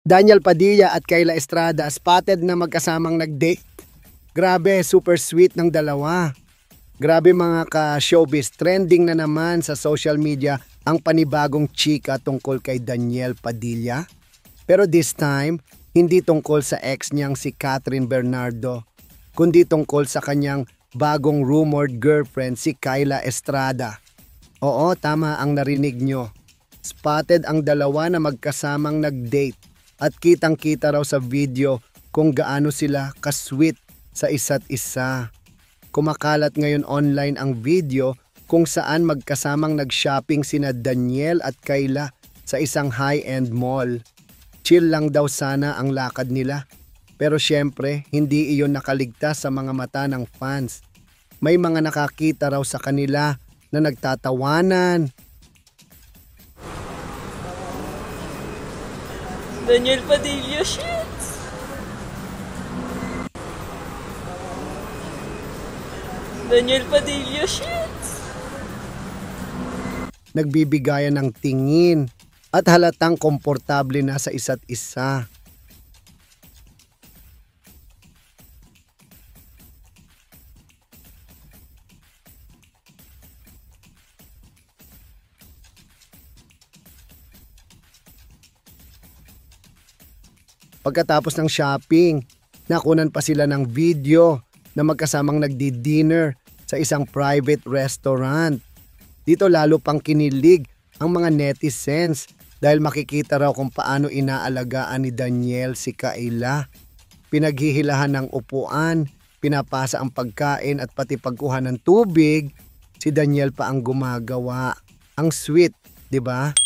Daniel Padilla at Kayla Estrada spotted na magkasamang nag-date. Grabe, super sweet ng dalawa. Grabe mga ka-showbiz, trending na naman sa social media ang panibagong chika tungkol kay Daniel Padilla. Pero this time, hindi tungkol sa ex niyang si Catherine Bernardo, kundi tungkol sa kanyang bagong rumored girlfriend si Kayla Estrada. Oo, tama ang narinig nyo. Spotted ang dalawa na magkasamang nag-date at kitang-kita raw sa video kung gaano sila ka-sweet sa isa't isa. Kumakalat ngayon online ang video kung saan magkasamang nag-shopping sina Daniel at Kayla sa isang high-end mall. Chill lang daw sana ang lakad nila. Pero syempre, hindi iyon nakaligtas sa mga mata ng fans. May mga nakakita raw sa kanila na nagtatawanan. Daniel Padilla, shit! Daniel Padilla, shit! Nagbibigayan ng tingin at halatang komportable na sa isa't isa. Pagkatapos ng shopping, nakunan pa sila ng video na magkasamang nagdi-dinner sa isang private restaurant. Dito lalo pang kinilig ang mga netizens dahil makikita raw kung paano inaalagaan ni Daniel si Kayla. Pinaghihilahan ng upuan, pinapasa ang pagkain at pati pagkuha ng tubig, si Daniel pa ang gumagawa. Ang sweet, 'di ba?